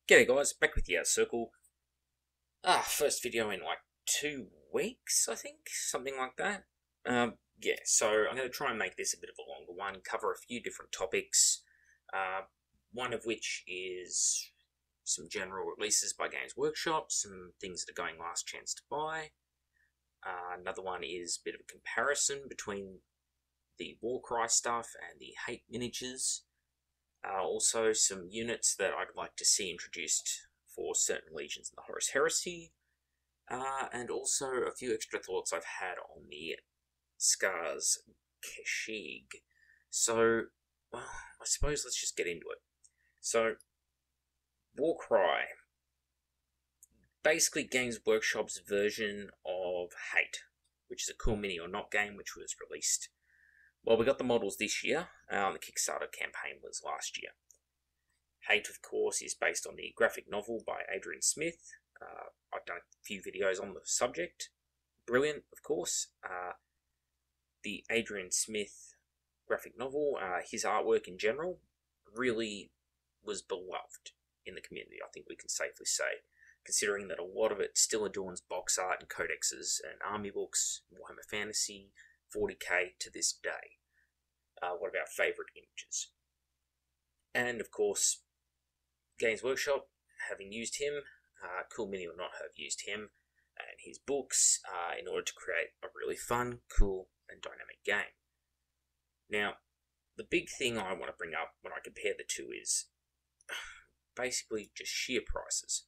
G'day guys, back with the Out Circle. First video in like 2 weeks, I think, something like that. Yeah, so I'm going to try and make this a bit of a longer one, cover a few different topics, one of which is some general releases by Games Workshop, some things that are going last chance to buy. Another one is a bit of a comparison between the Warcry stuff and the Hate miniatures. Also some units that I'd like to see introduced for certain legions in the Horus Heresy, and also a few extra thoughts I've had on the Scars Kashyyyk. So, well, I suppose let's just get into it. So, Warcry, basically Games Workshop's version of Hate, which is a cool mini or not game which was released. Well, we got the models this year. The Kickstarter campaign was last year. Hate, of course, is based on the graphic novel by Adrian Smith. I've done a few videos on the subject. Brilliant, of course. The Adrian Smith graphic novel, his artwork in general, really was beloved in the community, I think we can safely say, considering that a lot of it still adorns box art and codexes and army books, Warhammer Fantasy, 40k to this day. One of our favourite images. And of course, Games Workshop, having used him, cool mini or not, have used him and his books in order to create a really fun, cool and dynamic game. Now, the big thing I want to bring up when I compare the two is basically just sheer prices.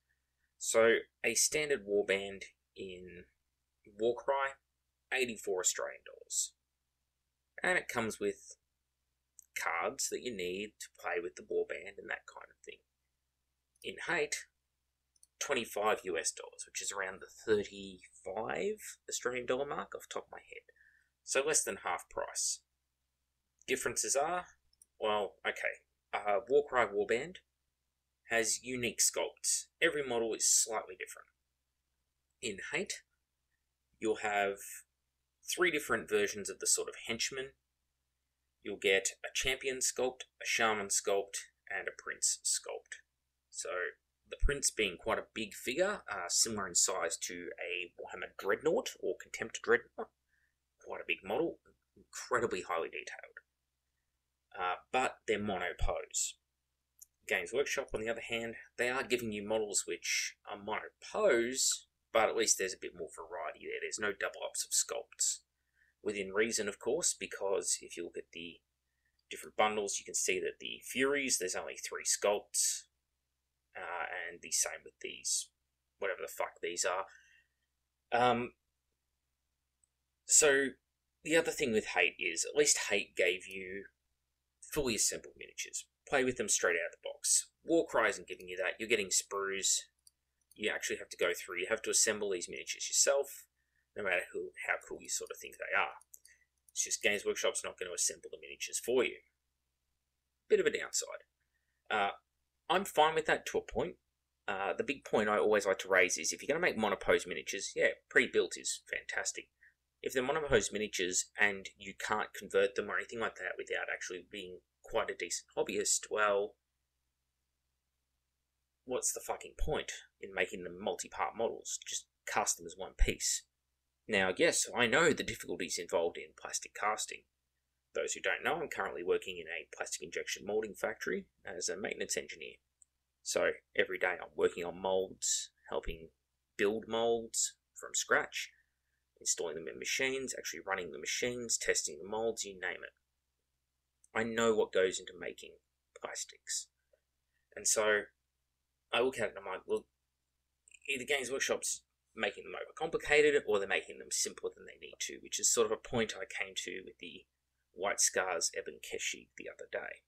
So, a standard warband in Warcry, 84 Australian dollars. And it comes with cards that you need to play with the warband and that kind of thing. In Hate, 25 US dollars, which is around the 35 Australian dollar mark off the top of my head. So less than half price. Differences are, well, okay, Warcry warband has unique sculpts. Every model is slightly different. In Hate, you'll have 3 different versions of the sort of henchman. You'll get a champion sculpt, a shaman sculpt, and a prince sculpt. So the prince being quite a big figure, similar in size to a Warhammer Dreadnought or Contempt Dreadnought. Quite a big model, incredibly highly detailed. But they're mono pose. Games Workshop, on the other hand, they are giving you models which are mono pose, but at least there's a bit more variety there. There's no double ups of sculpts. Within reason, of course, because if you look at the different bundles, you can see that the Furies, there's only 3 sculpts, and the same with these, whatever the fuck these are. So, the other thing with Hate is, at least Hate gave you fully assembled miniatures. Play with them straight out of the box. Warcry isn't giving you that. You're getting sprues. You actually have to go through, you have to assemble these miniatures yourself, no matter how cool you sort of think they are. It's just Games Workshop's not going to assemble the miniatures for you. Bit of a downside. I'm fine with that to a point. The big point I always like to raise is if you're going to make monopose miniatures, yeah, pre-built is fantastic. If they're monopose miniatures and you can't convert them or anything like that without actually being quite a decent hobbyist, well, what's the fucking point in making them multi-part models? Just cast them as one piece. Now, yes, I know the difficulties involved in plastic casting. Those who don't know, I'm currently working in a plastic injection moulding factory as a maintenance engineer. So, every day I'm working on moulds, helping build moulds from scratch, installing them in machines, actually running the machines, testing the moulds, you name it. I know what goes into making plastics. And so, I look at it and I'm like, well, either Games Workshop's making them overcomplicated or they're making them simpler than they need to, which is sort of a point I came to with the White Scars Ebon Kashyyyk the other day.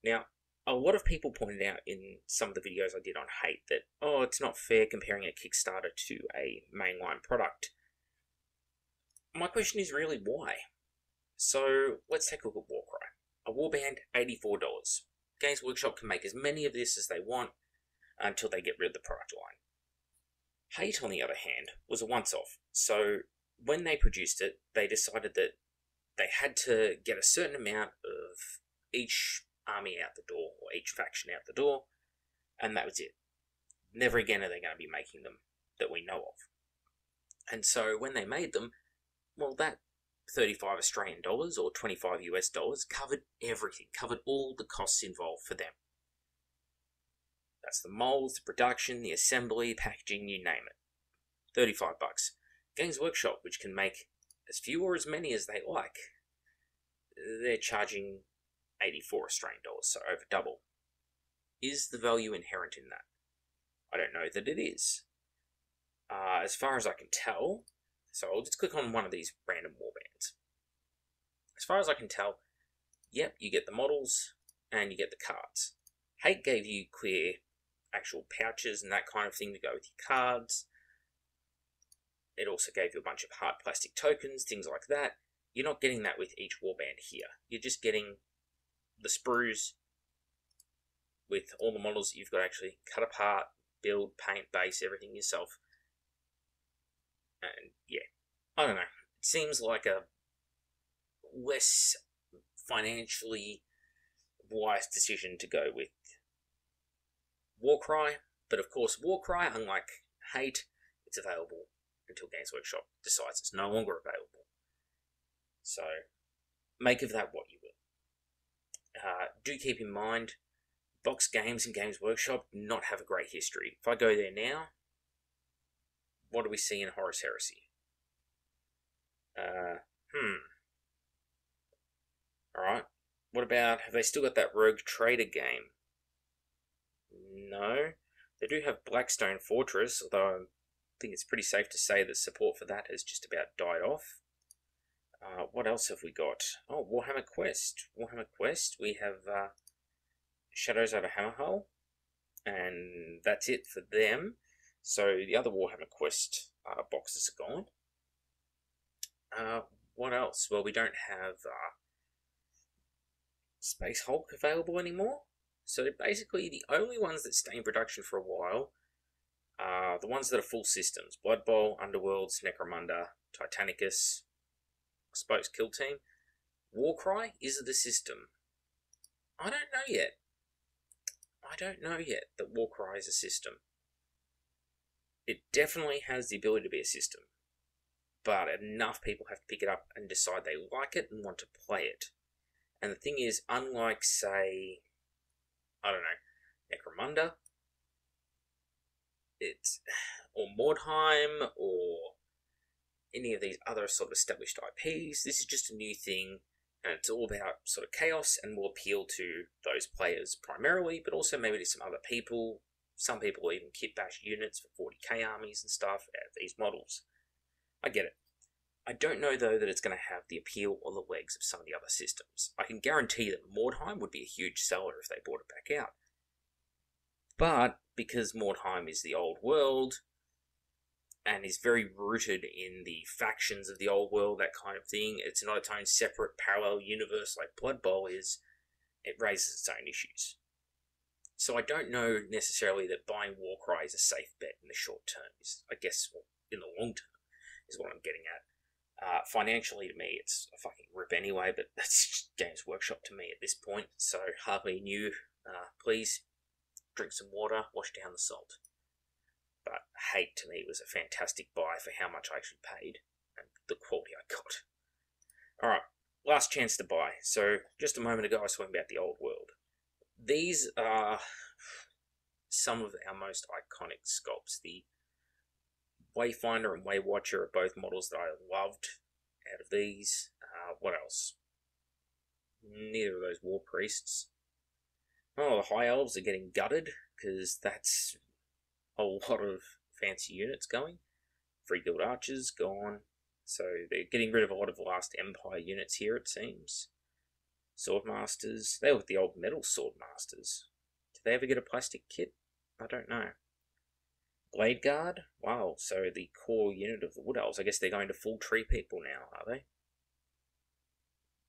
Now, a lot of people pointed out in some of the videos I did on Hate that, oh, it's not fair comparing a Kickstarter to a mainline product. My question is really why? So, let's take a look at Warcry. A warband, $84. Games Workshop can make as many of this as they want until they get rid of the product line. Hate, on the other hand, was a once-off. So, when they produced it, they decided that they had to get a certain amount of each army out the door, or each faction out the door, And that was it. Never again are they going to be making them that we know of. And so when they made them, well, that 35 Australian dollars or 25 US dollars covered everything, covered all the costs involved for them. That's the molds, the production, the assembly, packaging, you name it. 35 bucks. Games Workshop, which can make as few or as many as they like, they're charging 84 Australian dollars, so over double. Is the value inherent in that? I don't know that it is. As far as I can tell, so I'll just click on one of these random warbands. As far as I can tell, yep, you get the models and you get the cards. Hate gave you clear actual pouches and that kind of thing to go with your cards. It also gave you a bunch of hard plastic tokens, things like that. You're not getting that with each warband here. You're just getting the sprues with all the models that you've got to actually cut apart, build, paint, base, everything yourself. And yeah, I don't know. It seems like a less financially wise decision to go with Warcry. But of course, Warcry, unlike Hate, it's available until Games Workshop decides it's no longer available. So, make of that what you will. Do keep in mind, box games and Games Workshop do not have a great history. If I go there now, what do we see in Horus Heresy? Alright. What about, have they still got that Rogue Trader game? No. They do have Blackstone Fortress, although I think it's pretty safe to say that support for that has just about died off. What else have we got? Oh, Warhammer Quest. Warhammer Quest, we have Shadows Over Hammerhull, and that's it for them. So the other Warhammer Quest boxes are gone. What else? Well, we don't have Space Hulk available anymore. So basically the only ones that stay in production for a while are the ones that are full systems. Blood Bowl, Underworlds, Necromunda, Titanicus, I suppose Kill Team. Warcry is the system. I don't know yet. I don't know yet that Warcry is a system. It definitely has the ability to be a system, but enough people have to pick it up and decide they like it and want to play it. And the thing is, unlike, say, I don't know, Necromunda, or Mordheim, or any of these other sort of established IPs, this is just a new thing, and it's all about sort of chaos and will appeal to those players primarily, but also maybe to some other people. Some people even kit bash units for 40k armies and stuff out of these models. I get it. I don't know, though, that it's going to have the appeal or the legs of some of the other systems. I can guarantee that Mordheim would be a huge seller if they brought it back out. But because Mordheim is the old world, and is very rooted in the factions of the old world, that kind of thing, it's not its own separate parallel universe like Blood Bowl is, it raises its own issues. So I don't know necessarily that buying Warcry is a safe bet in the short term. I guess in the long term is what I'm getting at. Financially, to me, it's a fucking rip anyway, but that's just Games Workshop to me at this point. So hardly new. Please drink some water, wash down the salt. But Hate to me was a fantastic buy for how much I actually paid and the quality I got. Alright, last chance to buy. So just a moment ago I was talking about the old world. These are some of our most iconic sculpts. The Wayfinder and Waywatcher are both models that I loved out of these. What else? Neither of those War Priests. Oh, the High Elves are getting gutted, because that's a lot of fancy units going. Free Guild Archers gone. So they're getting rid of a lot of the last Empire units here, it seems. Swordmasters. They look the old metal Swordmasters. Did they ever get a plastic kit? I don't know. Blade Guard? Wow, so the core unit of the Wood Elves. I guess they're going to full tree people now, are they?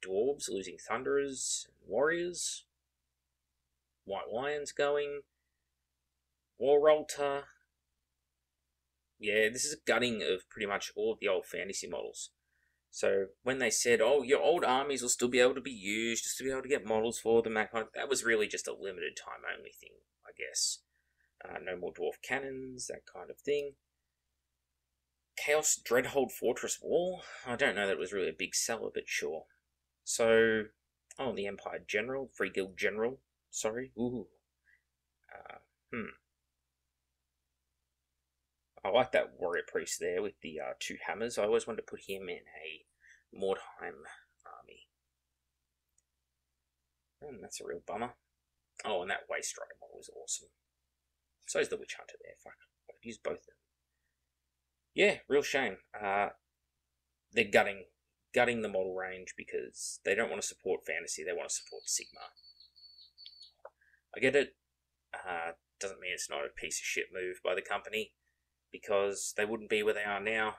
Dwarves losing Thunderers and Warriors. White Lions going. Waralter. Yeah, this is a gutting of pretty much all of the old fantasy models. So when they said, oh, your old armies will still be able to be used, just to be able to get models for them, that was really just a limited time only thing, I guess. No more dwarf cannons, that kind of thing. Chaos Dreadhold Fortress Wall. I don't know that it was really a big seller, but sure. So, the Empire General, Free Guild General, sorry. Ooh. I like that Warrior Priest there with the 2 hammers. I always wanted to put him in a Mordheim army. That's a real bummer. Oh, and that Waste Rider model is awesome. So is the Witch Hunter there. Fuck, I could use both of them. Yeah, real shame. They're gutting the model range because they don't want to support fantasy. They want to support Sigma. I get it. Doesn't mean it's not a piece of shit move by the company, because they wouldn't be where they are now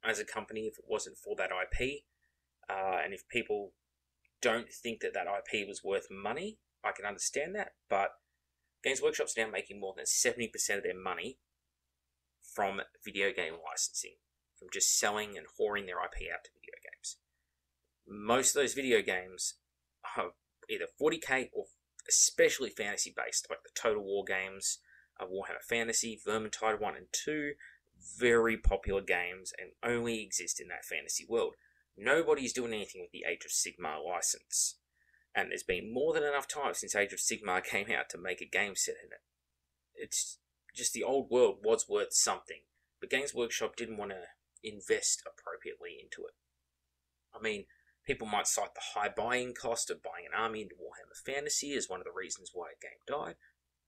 as a company if it wasn't for that IP. And if people don't think that IP was worth money, I can understand that, but Games Workshop's now making more than 70% of their money from video game licensing, from just selling and whoring their IP out to video games. Most of those video games are either 40k or especially fantasy based, like the Total War games, Warhammer Fantasy, Vermintide 1 and 2, very popular games and only exist in that fantasy world. Nobody's doing anything with the Age of Sigmar license. And there's been more than enough time since Age of Sigmar came out to make a game set in it. It's just the old world was worth something, but Games Workshop didn't want to invest appropriately into it. I mean, people might cite the high buy-in cost of buying an army into Warhammer Fantasy as one of the reasons why a game died.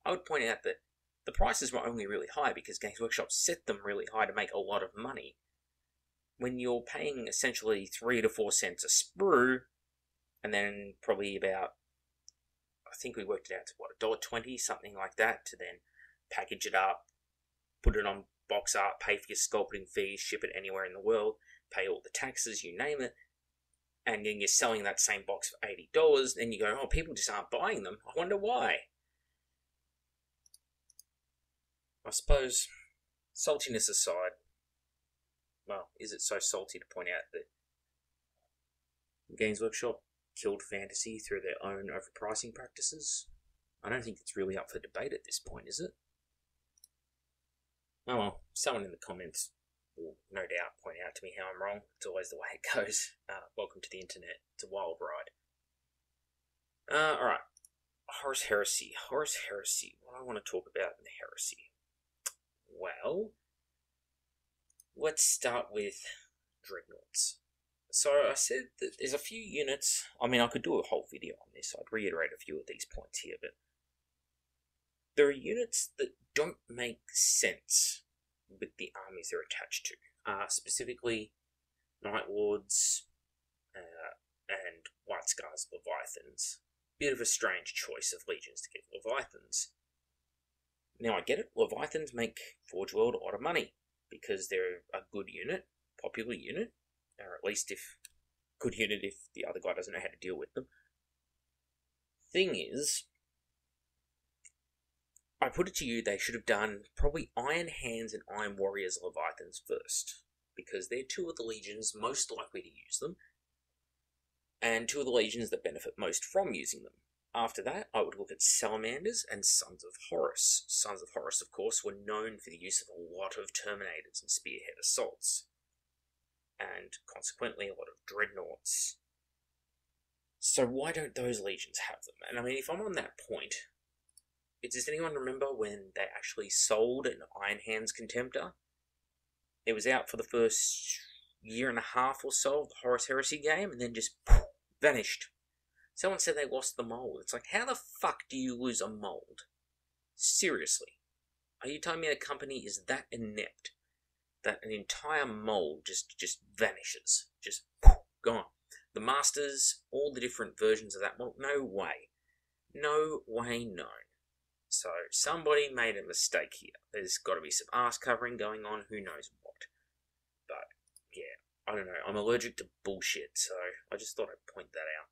I would point out that the prices were only really high because Games Workshop set them really high to make a lot of money. When you're paying essentially 3 to 4 cents a sprue, and then probably about, I think we worked it out to what, $1.20, something like that, to then package it up, put it on box art, pay for your sculpting fees, ship it anywhere in the world, pay all the taxes, you name it, and then you're selling that same box for $80, then you go, oh, people just aren't buying them. I wonder why. I suppose, saltiness aside, well, is it so salty to point out that Games Workshop killed fantasy through their own overpricing practices? I don't think it's really up for debate at this point, is it? Oh well, someone in the comments will no doubt point out to me how I'm wrong. It's always the way it goes. Welcome to the internet. It's a wild ride. Alright. Horus Heresy. Horus Heresy. What do I want to talk about in the Heresy? Well, let's start with Dreadnoughts. So I said that there's a few units. I mean, I could do a whole video on this. I'd reiterate a few of these points here, but there are units that don't make sense with the armies they're attached to. Specifically, Night Lords and White Scars Leviathans. Bit of a strange choice of legions to give Leviathans. Now I get it, Leviathans make Forge World a lot of money because they're a good unit, popular unit, or at least good unit if the other guy doesn't know how to deal with them. Thing is, I put it to you, they should have done probably Iron Hands and Iron Warriors Leviathans first, because they're two of the legions most likely to use them, and two of the legions that benefit most from using them. After that, I would look at Salamanders and Sons of Horus. Sons of Horus, of course, were known for the use of a lot of Terminators and Spearhead Assaults, and consequently a lot of Dreadnoughts. So why don't those legions have them? And I mean, if I'm on that point, does anyone remember when they actually sold an Iron Hands Contemptor? It was out for the first year and a half or so of the Horus Heresy game, and then just vanished. Someone said they lost the mold. It's like, how the fuck do you lose a mold? Seriously. Are you telling me a company is that inept that an entire mold just vanishes? Just gone. The Masters, all the different versions of that mold, no way. No way known. So, somebody made a mistake here. There's got to be some arse covering going on, who knows what. But, yeah, I don't know. I'm allergic to bullshit, so I just thought I'd point that out.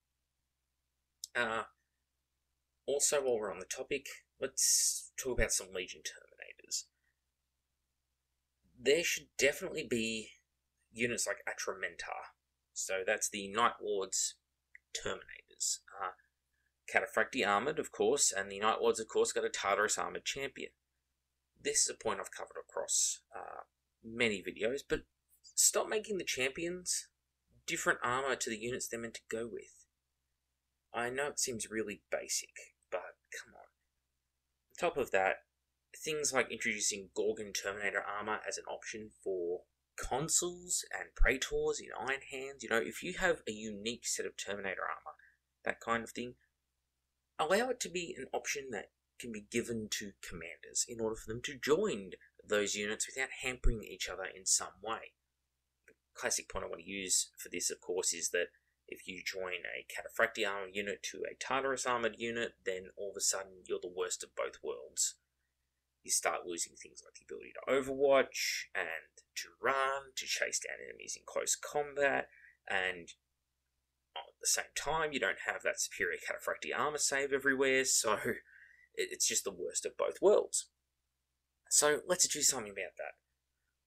Also, while we're on the topic, let's talk about some Legion Terminators. There should definitely be units like Atramentar. So that's the Night Lords Terminators. Cataphracti armoured, of course, and the Night Lords, of course, got a Tartarus armoured champion. this is a point I've covered across many videos, but stop making the champions different armor to the units they're meant to go with. I know it seems really basic, but come on. On top of that, things like introducing Gorgon Terminator Armor as an option for consuls and praetors in Iron Hands, if you have a unique set of Terminator Armor, that kind of thing, allow it to be an option that can be given to commanders in order for them to join those units without hampering each other in some way. The classic point I want to use for this, of course, is that if you join a Cataphractii armored unit to a Tartarus armored unit, then all of a sudden you're the worst of both worlds. You start losing things like the ability to overwatch, and to run, to chase down enemies in close combat, and at the same time you don't have that superior Cataphractii armor save everywhere, so it's just the worst of both worlds. So let's do something about that.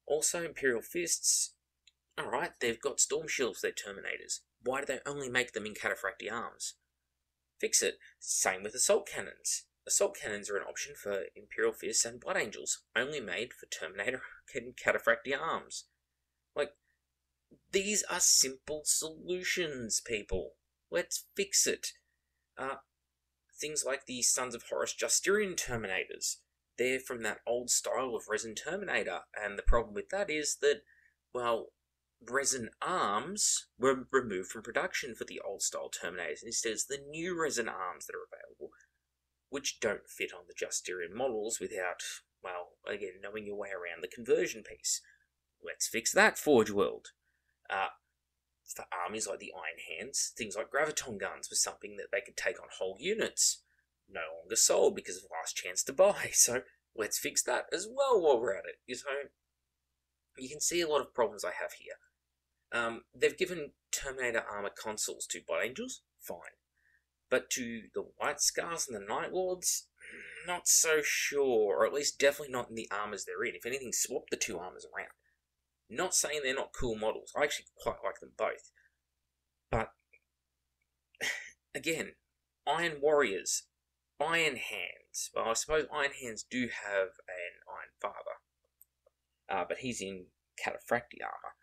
Also, Imperial Fists, alright, they've got storm shields for their Terminators. Why do they only make them in Cataphractii arms? Fix it. Same with assault cannons. Assault cannons are an option for Imperial Fists and Blood Angels, only made for Terminator and Cataphractii arms. These are simple solutions, people. Let's fix it. Things like the Sons of Horus Justinian Terminators. They're from that old style of resin Terminator, and the problem with that is that, resin arms were removed from production for the old style Terminators, and instead it's the new resin arms that are available, which don't fit on the Justinian models without, again, knowing your way around the conversion piece. Let's fix that, Forge World. For armies like the Iron Hands, things like Graviton guns was something that they could take on whole units. No longer sold because of last chance to buy, so let's fix that as well while we're at it. So you can see a lot of problems I have here. They've given Terminator armor consuls to Blood Angels, fine. But to the White Scars and the Night Lords, not so sure, or at least definitely not in the armors they're in. If anything, swap the two armors around. Not saying they're not cool models. I actually quite like them both. But, again, Iron Warriors, Iron Hands. Well, I suppose Iron Hands do have an Iron Father. But he's in Cataphractii armor.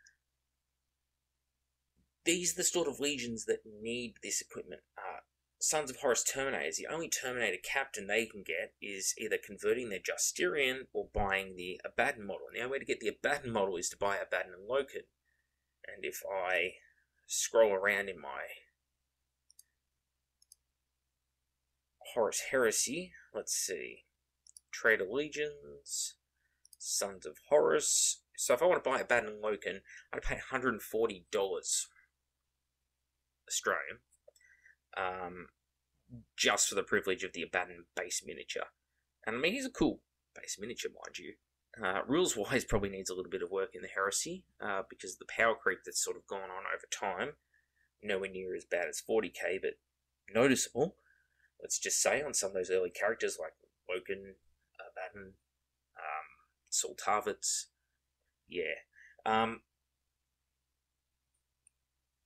These are the sort of legions that need this equipment. Sons of Horus Terminators, the only Terminator captain they can get is either converting their Justinian or buying the Abaddon model. And the only way to get the Abaddon model is to buy Abaddon and Loken. And if I scroll around in my Horus Heresy, let's see, Traitor Legions, Sons of Horus. So if I want to buy Abaddon and Loken, I'd pay $140 Australian. Just for the privilege of the Abaddon base miniature. And I mean, he's a cool base miniature, mind you. Rules-wise, probably needs a little bit of work in the Heresy, because of the power creep that's sort of gone on over time. Nowhere near as bad as 40k, but noticeable. Let's just say on some of those early characters like Loken, Abaddon, Sultavits. Yeah.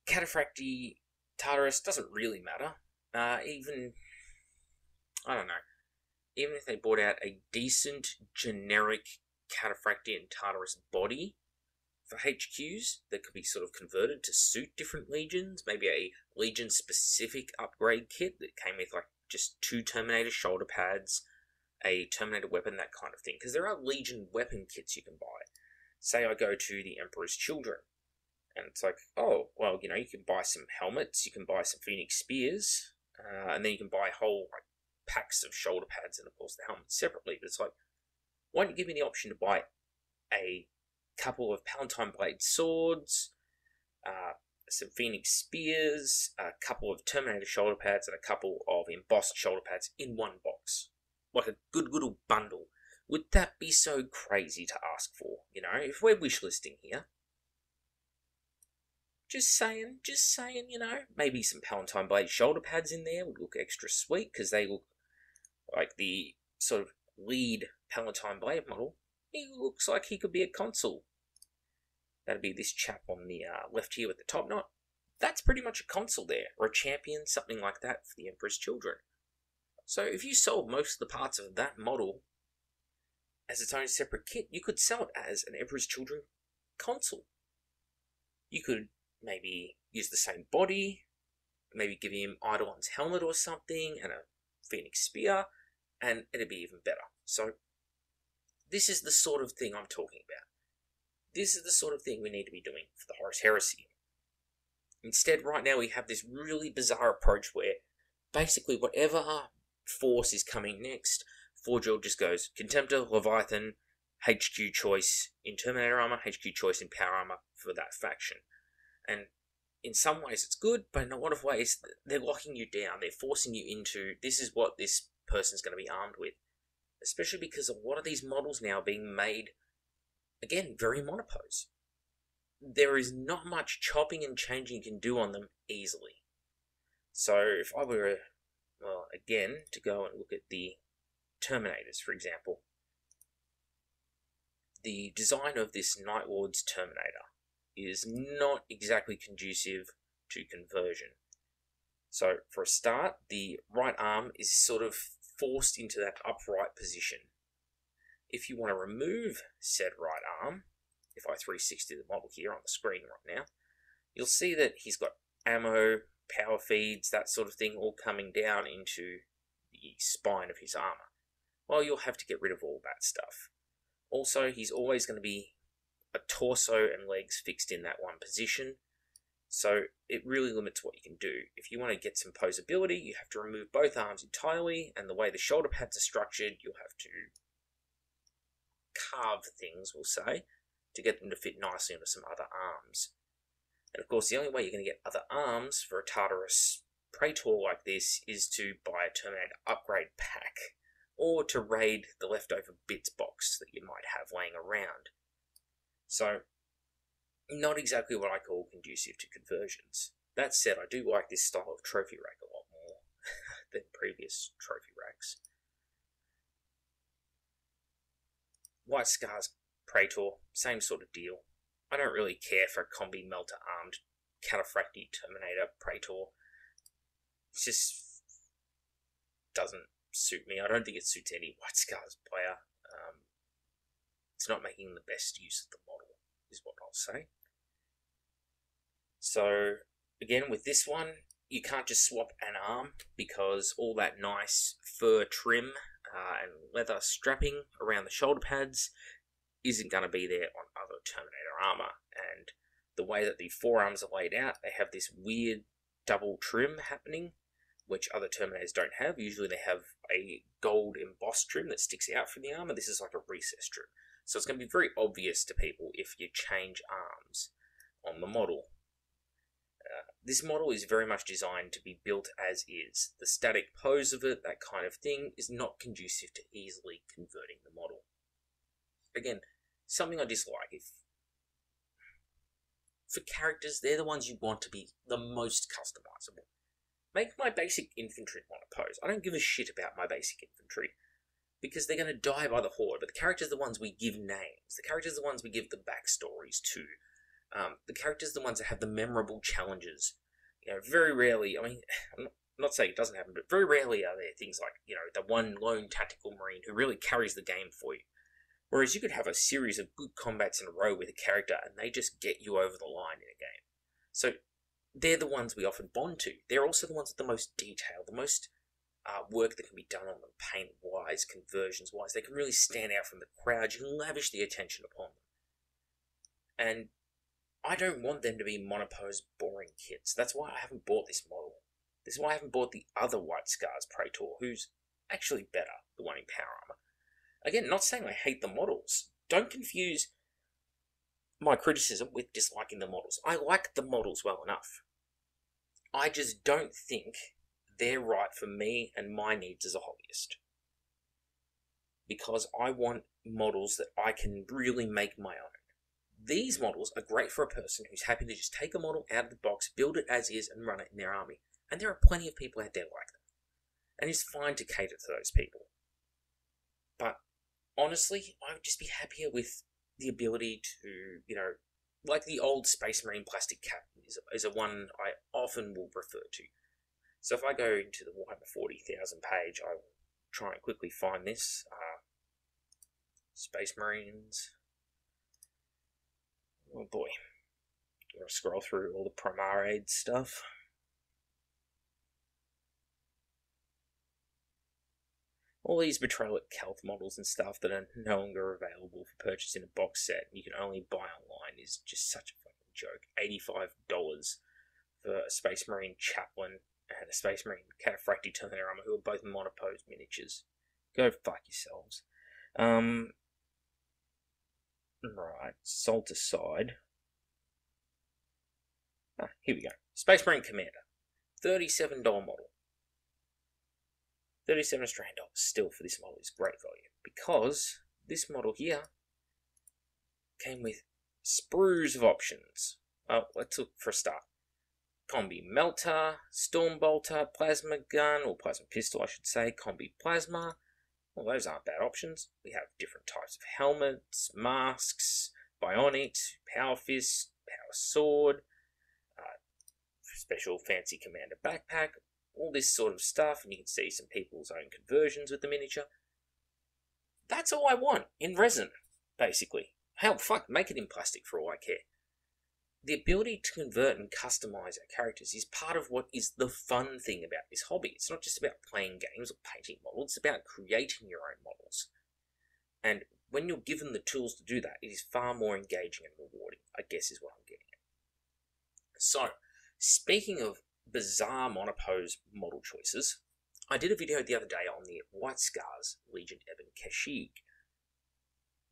Cataphractii Tartarus doesn't really matter. Even if they brought out a decent, generic Cataphractii and Tartarus body for HQs that could be sort of converted to suit different legions, maybe a legion-specific upgrade kit that came with just 2 Terminator shoulder pads, a Terminator weapon, that kind of thing. Because there are Legion weapon kits you can buy. Say I go to the Emperor's Children, and it's you can buy some helmets, you can buy some Phoenix Spears, and then you can buy whole packs of shoulder pads and, of course, the helmets separately. But it's why don't you give me the option to buy a couple of Palatine Blade swords, some Phoenix Spears, a couple of Terminator shoulder pads, and a couple of embossed shoulder pads in one box? Like a good little bundle. Would that be so crazy to ask for? If we're wishlisting here. Just saying, maybe some Palatine Blade shoulder pads in there would look extra sweet, because they look like the sort of lead Palatine Blade model. He looks like he could be a consul. That'd be this chap on the left here with the top knot. That's pretty much a consul there, or a champion, something like that for the Emperor's Children. So if you sold most of the parts of that model, as its own separate kit. You could sell it as an Emperor's Children console. You could maybe use the same body, maybe give him Eidolon's helmet or something, and a Phoenix Spear, and it'd be even better. So, this is the sort of thing I'm talking about. This is the sort of thing we need to be doing for the Horus Heresy. Instead, right now, we have this really bizarre approach where basically whatever force is coming next, Forgel just goes Contemptor, Leviathan, HQ choice in Terminator Armor, HQ choice in Power Armor for that faction. And in some ways it's good, but in a lot of ways they're locking you down. They're forcing you into, this is what this person's going to be armed with. Especially because a lot of these models now are being made, again, very monopose. There is not much chopping and changing you can do on them easily. So if I were, well, again, to go and look at the Terminators, for example, the design of this Night Lord's Terminator is not exactly conducive to conversion. So for a start, the right arm is sort of forced into that upright position. If you want to remove said right arm, if I 360 the model here on the screen right now, you'll see that he's got ammo, power feeds, that sort of thing all coming down into the spine of his armor. Well, you'll have to get rid of all that stuff. Also, he's always going to be a torso and legs fixed in that one position, so it really limits what you can do. If you want to get some posability, you have to remove both arms entirely, and the way the shoulder pads are structured, you'll have to carve things, we'll say, to get them to fit nicely into some other arms. And of course, the only way you're going to get other arms for a Tartarus Praetor like this is to buy a Terminator upgrade pack, or to raid the leftover bits box that you might have laying around. So, not exactly what I call conducive to conversions. That said, I do like this style of trophy rack a lot more than previous trophy racks. White Scars Praetor, same sort of deal. I don't really care for a combi melter armed Cataphracti Terminator Praetor. It just doesn't suit me. I don't think it suits any White Scars player. It's not making the best use of the model, is what I'll say. So, again, with this one, you can't just swap an arm, because all that nice fur trim and leather strapping around the shoulder pads isn't going to be there on other Terminator armor. And the way that the forearms are laid out, they have this weird double trim happening, which other Terminators don't have. Usually they have a gold embossed trim that sticks out from the armor. This is like a recessed trim. So it's going to be very obvious to people if you change arms on the model. This model is very much designed to be built as is. The static pose of it, that kind of thing, is not conducive to easily converting the model. Again, something I dislike. For characters, they're the ones you want to be the most customizable. Make my basic infantry monopose. I don't give a shit about my basic infantry, because they're going to die by the horde, but the characters are the ones we give names. The characters are the ones we give the backstories to. The characters are the ones that have the memorable challenges. You know, very rarely, I mean, I'm not saying it doesn't happen, but very rarely are there things like, you know, the one lone tactical marine who really carries the game for you. Whereas you could have a series of good combats in a row with a character and they just get you over the line in a game. So they're the ones we often bond to. They're also the ones with the most detail, the most work that can be done on them, paint-wise, conversions-wise. They can really stand out from the crowd. You can lavish the attention upon them. And I don't want them to be monopose, boring kits. That's why I haven't bought this model. This is why I haven't bought the other White Scars Praetor, who's actually better, the one in Power Armor. Again, not saying I hate the models. Don't confuse my criticism with disliking the models. I like the models well enough. I just don't think they're right for me and my needs as a hobbyist. Because I want models that I can really make my own. These models are great for a person who's happy to just take a model out of the box, build it as is, and run it in their army. And there are plenty of people out there like that. And it's fine to cater to those people. But honestly, I would just be happier with the ability to, you know, like the old Space Marine plastic cap is a one I often will refer to. So if I go into the Warhammer 40,000 page, I will try and quickly find this. Space Marines. Oh boy. I'm going to scroll through all the Primarade stuff. All these Betrayal at Kelth models and stuff that are no longer available for purchase in a box set, you can only buy online, is just such a fucking joke. $85 for a Space Marine Chaplain and a Space Marine Cataphractii Terminator Armor, who are both monopose miniatures. Go fuck yourselves. Right, sold aside. Here we go. Space Marine Commander. $37 model. 37 Australian dollars still for this model is great value, because this model here came with sprues of options. Let's look for a start. Combi Melter, Storm Bolter, Plasma Gun, or Plasma Pistol I should say, Combi Plasma. Well, those aren't bad options. We have different types of helmets, masks, bionics, Power Fist, Power Sword, special fancy commander backpack, all this sort of stuff, and you can see some people's own conversions with the miniature. That's all I want, in resin, basically. Hell, fuck, make it in plastic for all I care. The ability to convert and customize our characters is part of what is the fun thing about this hobby. It's not just about playing games or painting models, it's about creating your own models. And when you're given the tools to do that, it is far more engaging and rewarding, I guess is what I'm getting at. So, speaking of bizarre monopose model choices, I did a video the other day on the White Scars Legion Ebon Kashyyyk.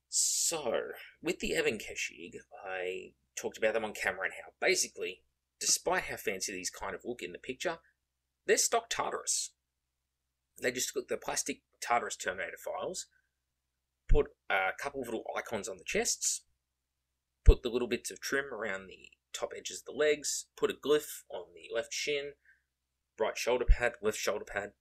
So, with the Ebon Kashyyyk, I talked about them on camera and how basically, despite how fancy these kind of look in the picture, they're stock Tartarus. They just took the plastic Tartarus Terminator files, put a couple of little icons on the chests, put the little bits of trim around the top edges of the legs, put a glyph on the left shin, right shoulder pad, left shoulder pad,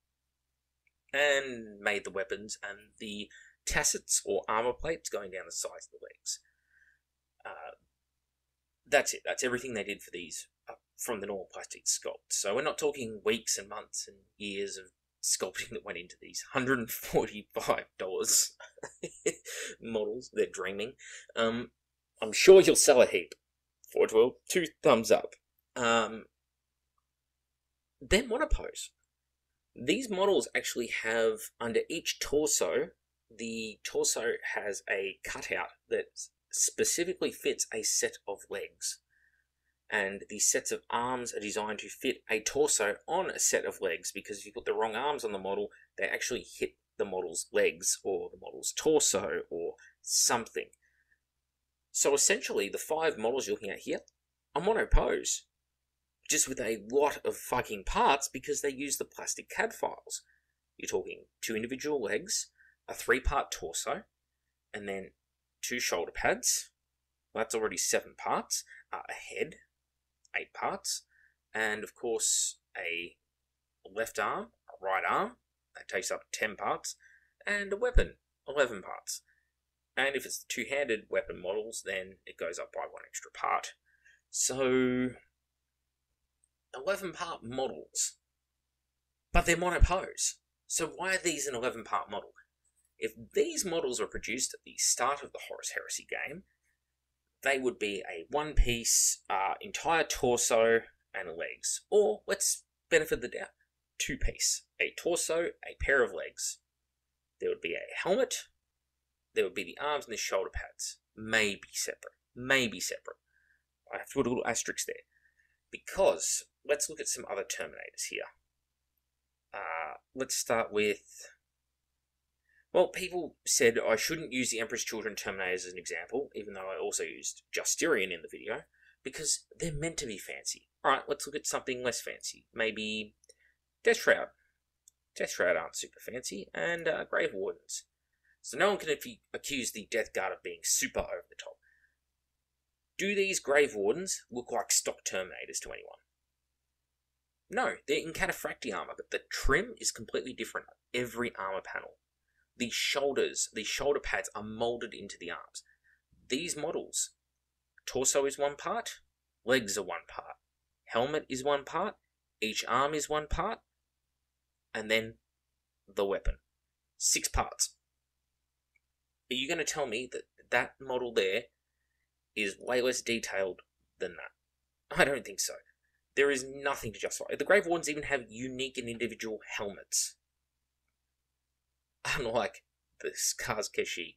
and made the weapons and the tassets or armor plates going down the sides of the legs. That's it. That's everything they did for these from the normal plastic sculpt. So we're not talking weeks and months and years of sculpting that went into these $145 models. They're dreaming. I'm sure you'll sell a heap. 412, 2 thumbs up. They're monopose. These models actually have, under each torso, the torso has a cutout that specifically fits a set of legs. And the sets of arms are designed to fit a torso on a set of legs, because if you put the wrong arms on the model, they actually hit the model's legs or the model's torso or something. So essentially, the 5 models you're looking at here are monopose, just with a lot of fucking parts because they use the plastic CAD files. You're talking 2 individual legs, a 3-part torso, and then 2 shoulder pads. Well, that's already 7 parts. A head, 8 parts, and of course a left arm, a right arm, that takes up 10 parts, and a weapon, 11 parts. And if it's 2-handed weapon models, then it goes up by 1 extra part. So, 11-part models. But they're monopose. So why are these an 11-part model? If these models were produced at the start of the Horus Heresy game, they would be a 1-piece, entire torso and legs. Or, let's benefit the doubt, 2-piece. A torso, a pair of legs. There would be a helmet. There would be the arms and the shoulder pads. Maybe separate. Maybe separate. I have to put a little asterisk there. Because, let's look at some other Terminators here. Let's start with... Well, people said I shouldn't use the Emperor's Children Terminators as an example, even though I also used Justinian in the video, because they're meant to be fancy. Alright, let's look at something less fancy. Maybe Death Shroud. Death Shroud aren't super fancy, and Grave Wardens. So no one can accuse the Death Guard of being super over the top. Do these Grave Wardens look like stock Terminators to anyone? No, they're in Cataphractii armor, but the trim is completely different on every armor panel. The shoulders, the shoulder pads are molded into the arms. These models, torso is 1 part, legs are 1 part, helmet is 1 part, each arm is 1 part, and then the weapon. 6 parts. Are you going to tell me that that model there is way less detailed than that? I don't think so. There is nothing to justify. The Grave Wardens even have unique and individual helmets. Unlike the Scars Kashyyyk.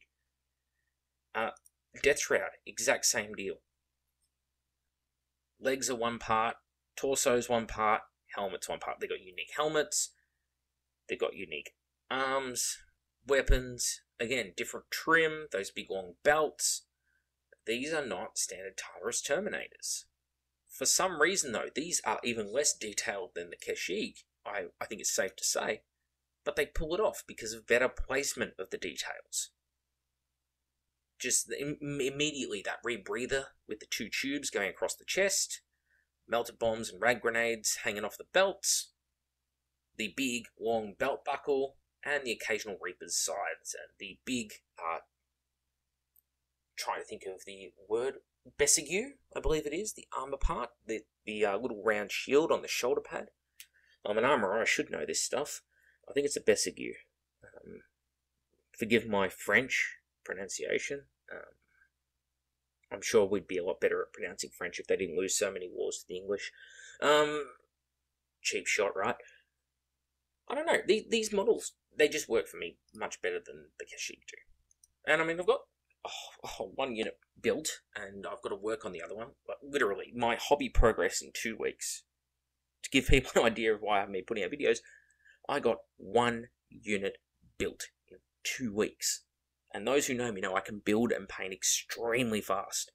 Death Shroud, exact same deal. Legs are one part, torso's one part, helmet's one part. They've got unique helmets, they've got unique arms, weapons, again, different trim, those big long belts. These are not standard Tartarus Terminators. For some reason, though, these are even less detailed than the Kashyyyk, I think it's safe to say, but they pull it off because of better placement of the details. Just immediately that rebreather with the two tubes going across the chest, melted bombs and rag grenades hanging off the belts, the big long belt buckle, and the occasional Reaper's sides, and the big, trying to think of the word, Bessigue, I believe it is, the armor part, the little round shield on the shoulder pad. I'm an armourer, I should know this stuff. I think it's a Bessigue. Forgive my French pronunciation. I'm sure we'd be a lot better at pronouncing French if they didn't lose so many wars to the English. Cheap shot, right? I don't know. These models, they just work for me much better than the Kashyyyk do. And I mean, I've got one unit built, and I've got to work on the other one. But literally, my hobby progress in 2 weeks. To give people an idea of why I haven't been putting out videos, I got 1 unit built in 2 weeks. And those who know me know I can build and paint extremely fast.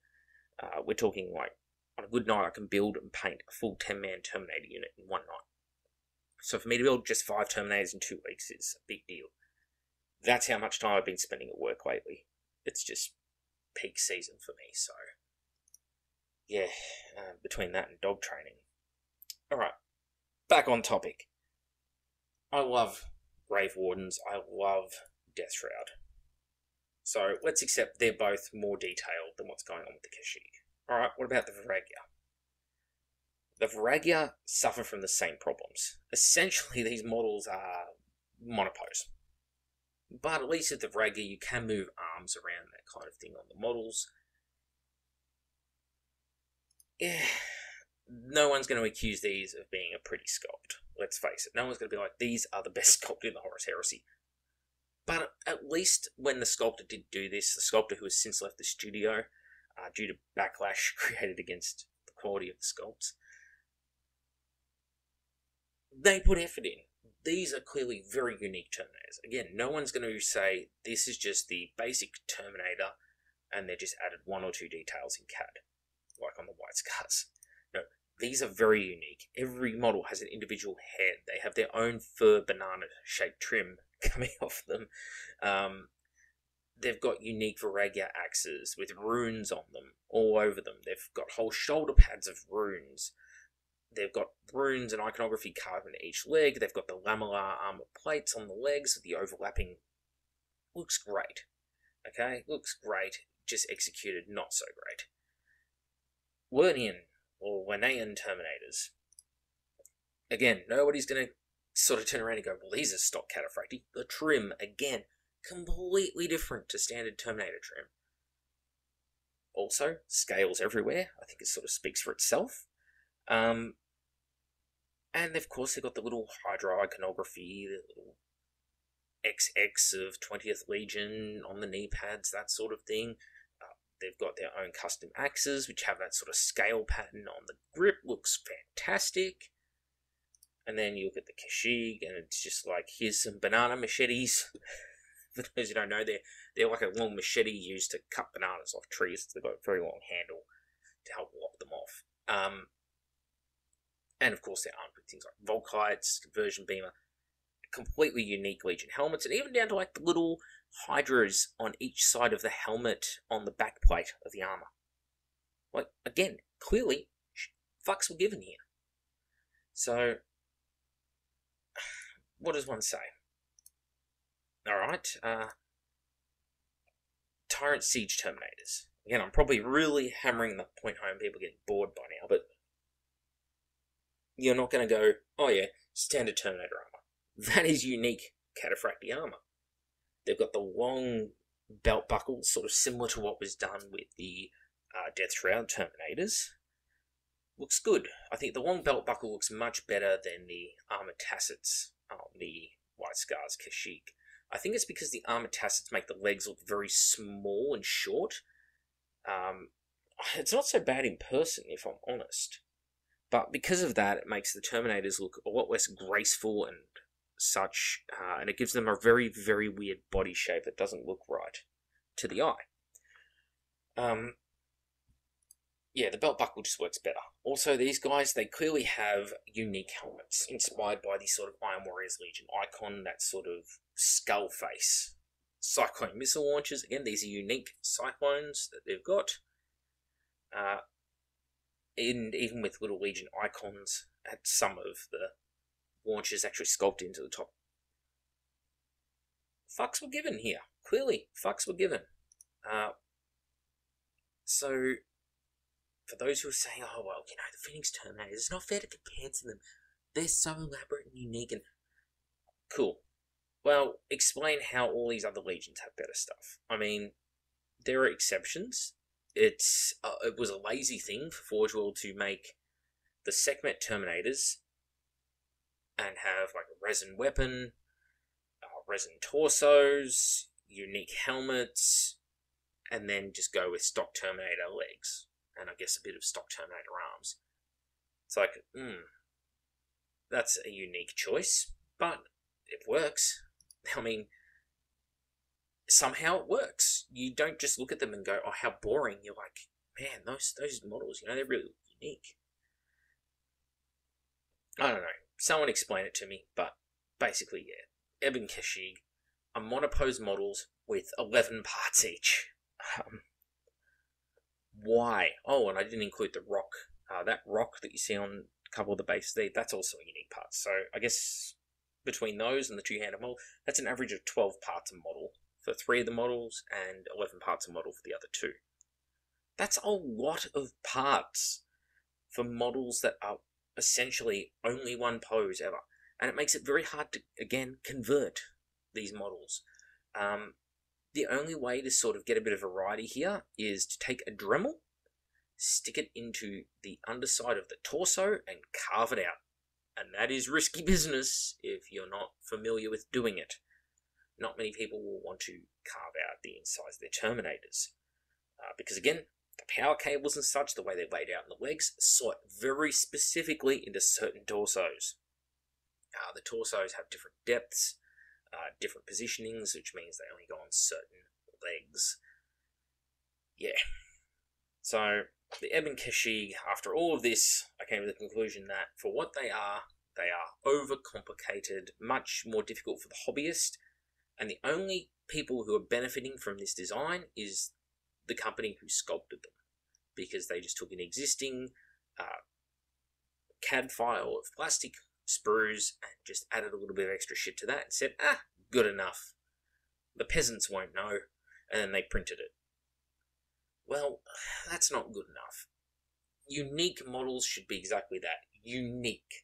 We're talking like, on a good night, I can build and paint a full 10-man Terminator unit in 1 night. So for me to build just 5 Terminators in 2 weeks is a big deal. That's how much time I've been spending at work lately. It's just peak season for me, so yeah, between that and dog training. Alright, back on topic. I love Grave Wardens, I love Death Shroud. So let's accept they're both more detailed than what's going on with the Kashyyyk. Alright, what about the Varagya? The Varagya suffer from the same problems. Essentially, these models are monopose. But at least with the Varagya, you can move arms around, that kind of thing on the models. Yeah, no one's going to accuse these of being a pretty sculpt. Let's face it. No one's going to be like, these are the best sculpt in the Horus Heresy. But at least when the sculptor did do this, the sculptor who has since left the studio due to backlash created against the quality of the sculpts, they put effort in. These are clearly very unique Terminators. Again, no one's going to say this is just the basic Terminator and they just added 1 or 2 details in CAD, like on the White Scars. No, these are very unique. Every model has an individual head. They have their own fur banana-shaped trim coming off them. They've got unique Varagya axes with runes on them, all over them. They've got whole shoulder pads of runes. They've got runes and iconography carved into each leg. They've got the lamellar armor plates on the legs with the overlapping. Looks great. Okay? Looks great. Just executed not so great. Lernian, or Lenaean Terminators. Again, nobody's going to sort of turn around and go, well, these are stock cataphracti. The trim, again, completely different to standard Terminator trim. Also, scales everywhere. I think it sort of speaks for itself. And of course they've got the little Hydra iconography, the little XX of 20th Legion on the knee pads, that sort of thing. They've got their own custom axes, which have that sort of scale pattern on the grip. Looks fantastic. And then you look at the Kashyyyk, and it's just like, here's some banana machetes. For those who don't know, they're like a long machete used to cut bananas off trees. They've got a very long handle to help lop them off. And of course they're armed with things like Volkites, Conversion Beamer, completely unique Legion helmets, and even down to like the little Hydras on each side of the helmet on the back plate of the armor. Like, again, clearly, fucks were given here. So, what does one say? Alright, Tyrant Siege Terminators. Again, I'm probably really hammering the point home, people getting bored by now, but you're not going to go, oh yeah, standard Terminator armor. That is unique cataphracti armor. They've got the long belt buckles, sort of similar to what was done with the Death Shroud Terminators. Looks good. I think the long belt buckle looks much better than the armor tassets on the White Scars Kashyyyk. I think it's because the armor tassets make the legs look very small and short. It's not so bad in person, if I'm honest. But because of that, it makes the Terminators look a lot less graceful and such, and it gives them a very, very weird body shape that doesn't look right to the eye. Yeah, the belt buckle just works better. Also, these guys, they clearly have unique helmets, inspired by the sort of Iron Warriors Legion icon, that sort of skull face. Cyclone missile launchers, again, these are unique Cyclones that they've got. And even with little Legion icons at some of the launchers actually sculpted into the top. Fucks were given here. Clearly, fucks were given. So, for those who are saying, oh, well, you know, the Phoenix Terminators, it's not fair to compare to them. They're so elaborate and unique and... Cool. Well, explain how all these other Legions have better stuff. I mean, there are exceptions. It was a lazy thing for Forge World to make the Sekhmet Terminators and have like a resin weapon, resin torsos, unique helmets, and then just go with stock Terminator legs, and I guess a bit of stock Terminator arms. It's like, that's a unique choice, but it works. I mean, somehow it works. You don't just look at them and go, oh, how boring. You're like, man, those models, you know, they're really unique. I don't know. Someone explain it to me, but basically, yeah. Ebon Kashyyyk are monopose models with 11 parts each. Why? Oh, and I didn't include the rock. That rock that you see on a couple of the bases there, that's also a unique part. So I guess between those and the two-handed model, that's an average of 12 parts a model for 3 of the models and 11 parts a model for the other 2. That's a lot of parts for models that are essentially only one pose ever. And it makes it very hard to, again, convert these models. The only way to sort of get a bit of variety here is to take a Dremel, stick it into the underside of the torso, and carve it out. And that is risky business if you're not familiar with doing it. Not many people will want to carve out the insides of their Terminators. Because again, the power cables and such, the way they're laid out in the legs, slot very specifically into certain torsos. The torsos have different depths, different positionings, which means they only go on certain legs. Yeah. So, the Ebon Kashyyyk, after all of this, I came to the conclusion that for what they are overcomplicated, much more difficult for the hobbyist, and the only people who are benefiting from this design is the company who sculpted them, because they just took an existing CAD file of plastic sprues and just added a little bit of extra shit to that and said, good enough. The peasants won't know, and then they printed it. Well, that's not good enough. Unique models should be exactly that, unique.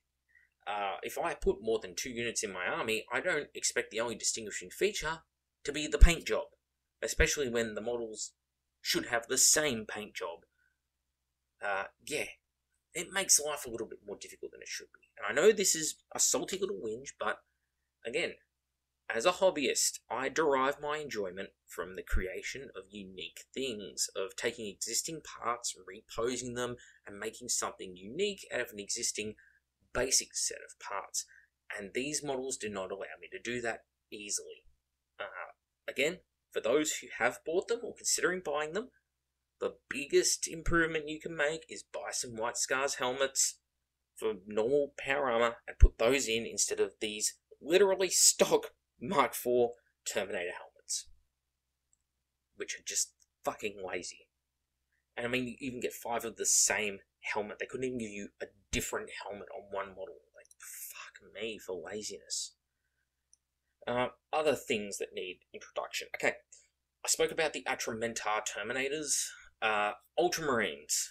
If I put more than 2 units in my army, I don't expect the only distinguishing feature to be the paint job, especially when the models should have the same paint job. Yeah, it makes life a little bit more difficult than it should be. And I know this is a salty little whinge, but again, as a hobbyist, I derive my enjoyment from the creation of unique things, of taking existing parts, reposing them, and making something unique out of an existing basic set of parts. And these models do not allow me to do that easily. Again, for those who have bought them or considering buying them, the biggest improvement you can make is buy some White Scars helmets for normal power armor and put those in instead of these literally stock Mark IV Terminator helmets, which are just fucking lazy. And I mean, you even get 5 of the same helmet. They couldn't even give you a different helmet on one model. Like, fuck me for laziness. Other things that need introduction. Okay, I spoke about the Atramentar Terminators. Ultramarines.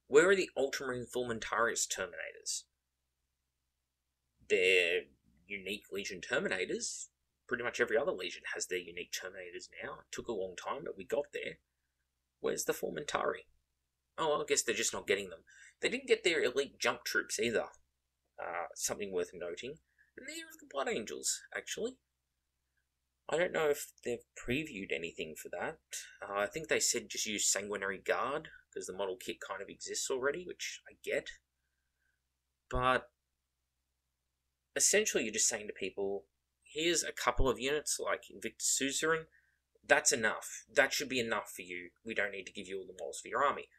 Where are the Ultramarine Fulmentarius Terminators? They're unique Legion Terminators. pretty much every other Legion has their unique Terminators now. It took a long time, but we got there. Where's the Formentari? Oh, I guess they're just not getting them. They didn't get their elite jump troops either. Something worth noting. And they're the Blood Angels, actually. I don't know if they've previewed anything for that. I think they said just use Sanguinary Guard, because the model kit kind of exists already, which I get. But essentially you're just saying to people, here's a couple of units like Invictus Suzerain. That's enough. That should be enough for you. We don't need to give you all the models for your army.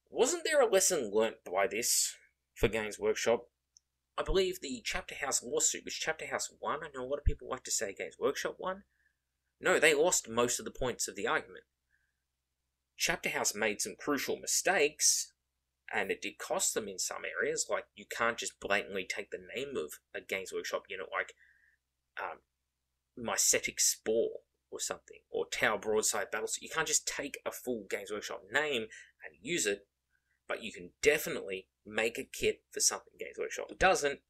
Wasn't there a lesson learnt by this for Games Workshop? I believe the Chapter House lawsuit, which Chapter House won. I know a lot of people like to say Games Workshop won. No, they lost most of the points of the argument. Chapter House made some crucial mistakes, and it did cost them in some areas. Like, you can't just blatantly take the name of a Games Workshop unit like Mycetic Spore or something, or Tower Broadside Battles. You can't just take a full Games Workshop name and use it, but you can definitely make a kit for something Games Workshop doesn't,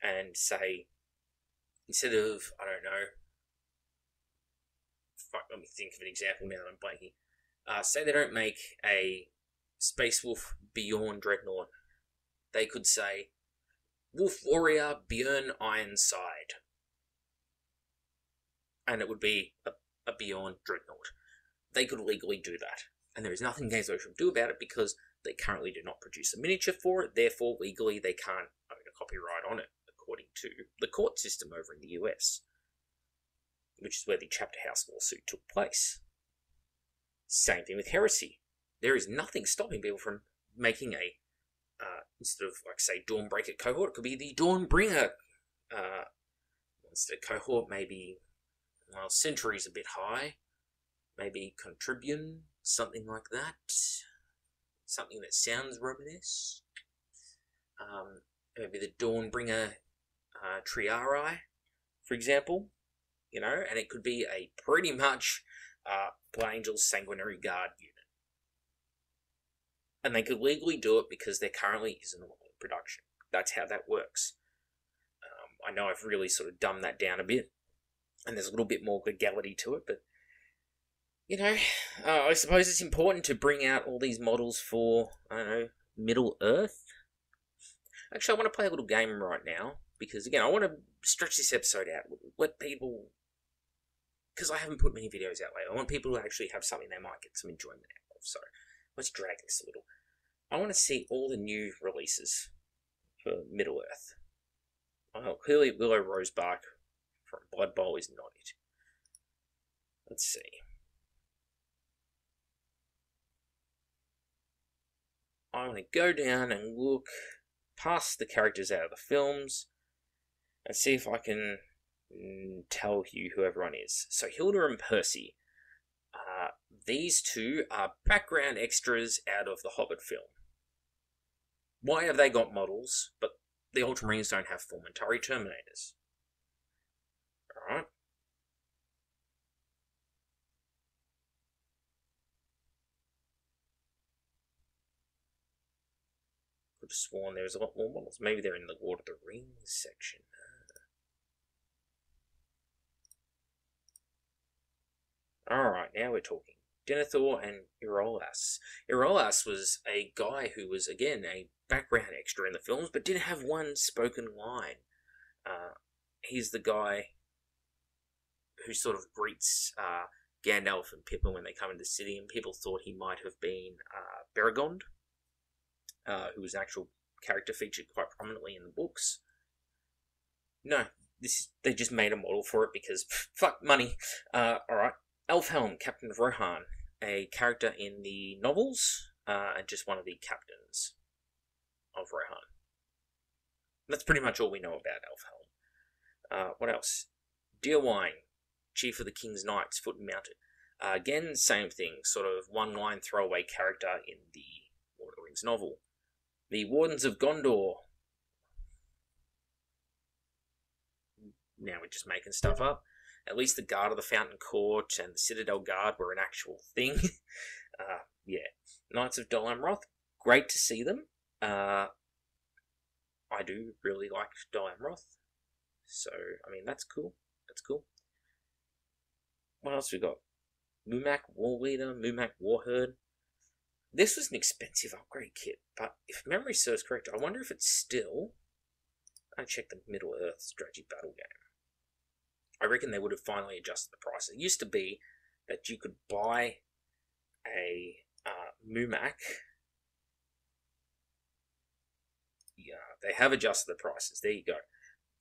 and say, instead of, I don't know, let me think of an example now that I'm blanking. Say they don't make a Space Wolf Bjorn Dreadnought. They could say, Wolf Warrior Bjorn Ironside. And it would be a Bjorn Dreadnought. They could legally do that. And there is nothing Games Workshop do about it because they currently do not produce a miniature for it. Therefore, legally, they can't own a copyright on it, according to the court system over in the US, which is where the Chapter House lawsuit took place. Same thing with Heresy. There is nothing stopping people from making a, instead of, like, say, Dawnbreaker cohort, it could be the Dawnbringer. Instead of cohort, maybe, well, Century's a bit high. Maybe Contribution, something like that. Something that sounds Romanesque. Maybe the Dawnbringer Triarii, for example. You know, and it could be a pretty much Blood Angels Sanguinary Guard unit. And they could legally do it because there currently isn't a lot of production. That's how that works. I know I've really sort of dumbed that down a bit, and there's a little bit more legality to it, but, you know, I suppose it's important to bring out all these models for, I don't know, Middle Earth. Actually, I want to play a little game right now, because, again, I want to stretch this episode out, let people, because I haven't put many videos out lately, I want people to actually have something they might get some enjoyment out of, so let's drag this a little. I want to see all the new releases for Middle Earth. Oh, clearly Willow Rosebark from Blood Bowl is not it. Let's see. I want to go down and look past the characters out of the films and see if I can tell you who everyone is. So Hilda and Percy. These two are background extras out of the Hobbit film. Why have they got models, but the Ultramarines don't have Formentari Terminators? Alright. Could have sworn there was a lot more models. Maybe they're in the Lord of the Rings section. Alright, now we're talking. Denethor and Irolas. Irolas was a guy who was, again, a background extra in the films, but didn't have one spoken line. He's the guy who sort of greets Gandalf and Pippin when they come into the city, and people thought he might have been Beregond, who was an actual character featured quite prominently in the books. No, they just made a model for it because, fuck money. Alright. Elfhelm, Captain of Rohan, a character in the novels, and just one of the captains of Rohan. That's pretty much all we know about Elfhelm. What else? Deerwine, Chief of the King's Knights, foot and mounted. Again, same thing, sort of one-line throwaway character in the Lord of the Rings novel. The Wardens of Gondor. Now we're just making stuff up. At least the Guard of the Fountain Court and the Citadel Guard were an actual thing. Yeah. Knights of Dol Amroth, great to see them. I do really like Dol Amroth. So, I mean, that's cool. that's cool. What else we got? Mumak War Leader, Mumak Warherd. This was an expensive upgrade kit, but if memory serves correct, I wonder if it's still... I checked the Middle Earth strategy battle game. I reckon they would have finally adjusted the price. It used to be that you could buy a Mumak. Yeah, they have adjusted the prices. There you go.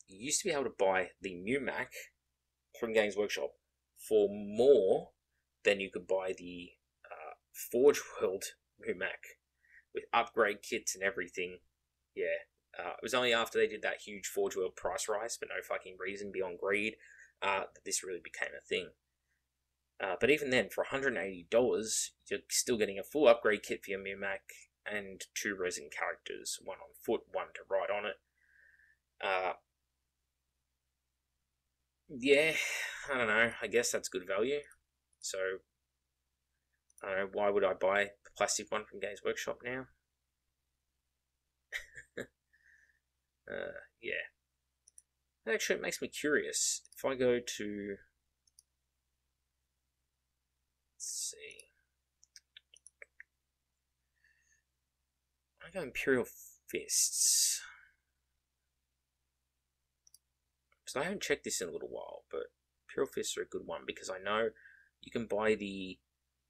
You used to be able to buy the Mumak from Games Workshop for more than you could buy the Forge World Mumak with upgrade kits and everything. Yeah, it was only after they did that huge Forge World price rise for no fucking reason beyond greed that this really became a thing. But even then, for $180, you're still getting a full upgrade kit for your Mumak and 2 resin characters, one on foot, one to ride on it. Yeah, I don't know. I guess that's good value. So, I don't know, why would I buy the plastic one from Games Workshop now? Yeah. Actually, it makes me curious. If I go to... Let's see. I go Imperial Fists. Because I haven't checked this in a little while, but Imperial Fists are a good one because I know you can buy the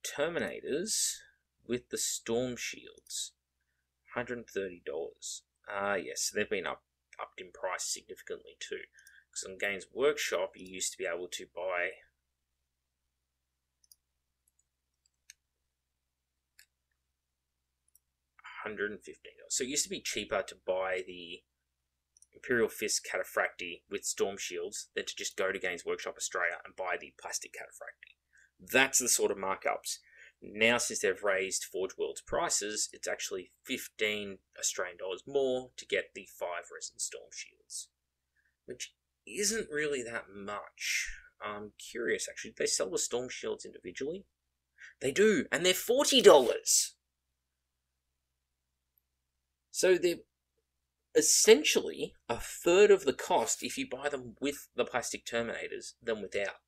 Terminators with the Storm Shields. $130. Yes, they've been upped in price significantly too. Because on Games Workshop, you used to be able to buy $115. So it used to be cheaper to buy the Imperial Fist Cataphracti with Storm Shields than to just go to Games Workshop Australia and buy the plastic Cataphracti. That's the sort of markups. Now, since they've raised Forge World's prices, it's actually $15 Australian more to get the 5 resin Storm Shields, which isn't really that much. I'm curious, actually. Do they sell the Storm Shields individually? They do, and they're $40. So they're essentially a third of the cost if you buy them with the plastic Terminators than without.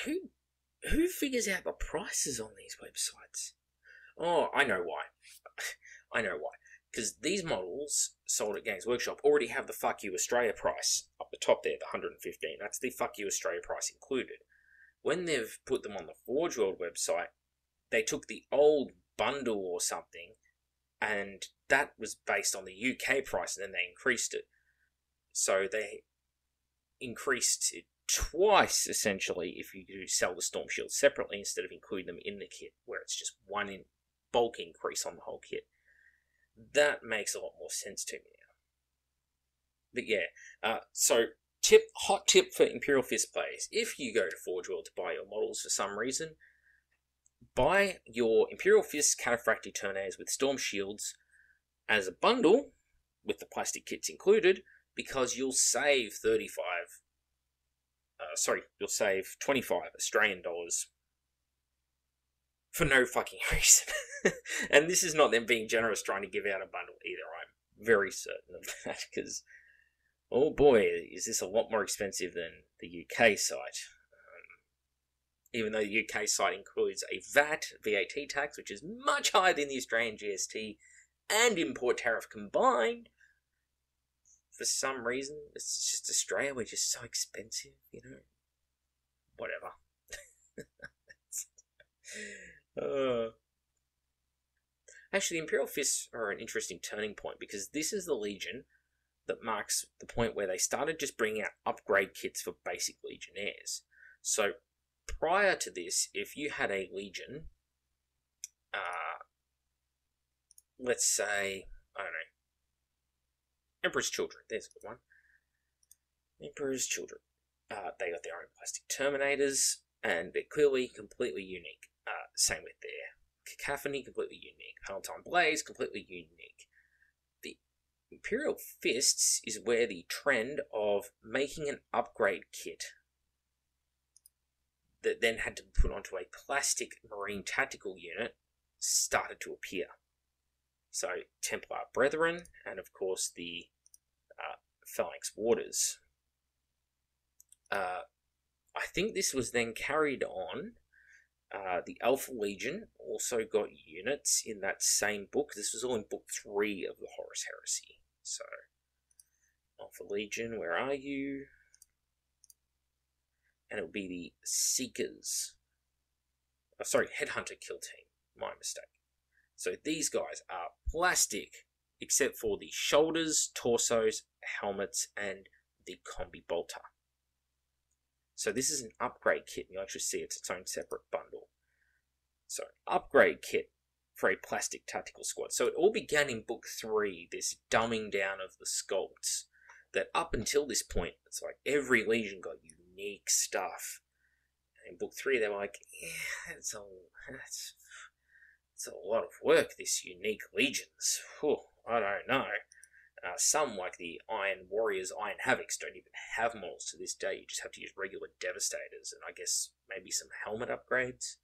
Who figures out the prices on these websites? Oh, I know why. I know why. Because these models sold at Games Workshop already have the Fuck You Australia price up the top there, the 115. That's the Fuck You Australia price included. When they've put them on the Forge World website, they took the old bundle or something, and that was based on the UK price, and then they increased it. So they increased it twice, essentially, if you do sell the Storm Shield separately instead of including them in the kit, where it's just one in bulk increase on the whole kit. That makes a lot more sense to me now. But yeah, so hot tip for Imperial Fist players. If you go to Forge World to buy your models for some reason, buy your Imperial Fist Cataphracti Terminators with Storm Shields as a bundle, with the plastic kits included, because you'll save you'll save 25 Australian dollars for no fucking reason. And this is not them being generous trying to give out a bundle either. I'm very certain of that, because, oh boy, is this a lot more expensive than the UK site. Even though the UK site includes a VAT tax, which is much higher than the Australian GST and import tariff combined. For some reason, it's just Australia, we're just so expensive, you know. Whatever. Actually, the Imperial Fists are an interesting turning point, because this is the Legion that marks the point where they started just bringing out upgrade kits for basic Legionnaires. So, prior to this, if you had a Legion, let's say, I don't know, Emperor's Children, there's a good one. Emperor's Children. They got their own plastic Terminators, and they're clearly completely unique. Same with their Cacophony, completely unique. Palatine Blaze, completely unique. The Imperial Fists is where the trend of making an upgrade kit that then had to be put onto a plastic Marine tactical unit started to appear. So Templar Brethren, and of course the Phalanx Warders. I think this was then carried on. The Alpha Legion also got units in that same book. This was all in book 3 of the Horus Heresy. So, Alpha Legion, where are you? And it will be the Seekers. Oh, sorry, Headhunter Kill Team. My mistake. So these guys are plastic, except for the shoulders, torsos, helmets, and the combi bolter. So this is an upgrade kit, and you actually see it's its own separate bundle. So upgrade kit for a plastic tactical squad. So it all began in book 3, this dumbing down of the sculpts, that up until this point, it's like every legion got unique stuff. And in book 3, they were like, yeah, it's a lot of work, this unique legions. Whew, I don't know. Some, like the Iron Warriors, Iron Havocs, don't even have models to this day. You just have to use regular Devastators, and I guess maybe some helmet upgrades.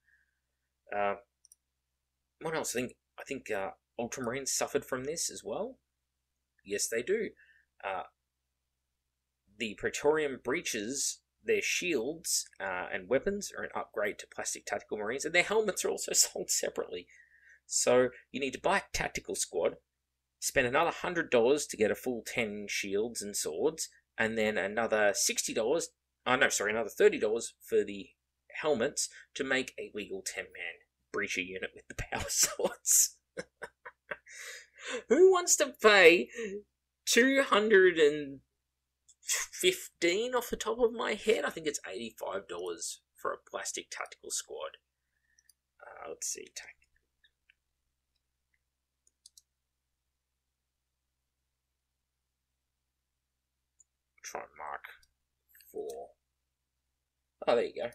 What else? I think Ultramarines suffered from this as well. Yes, they do. The Praetorian Breaches, their shields and weapons are an upgrade to plastic tactical marines, and their helmets are also sold separately. So you need to buy a tactical squad, spend another $100 to get a full 10 shields and swords, and then another $60, another $30 for the helmets to make a legal 10-man breacher unit with the power swords. Who wants to pay $215 off the top of my head? I think it's $85 for a plastic tactical squad. Let's see, try Mark 4. Oh, there you go.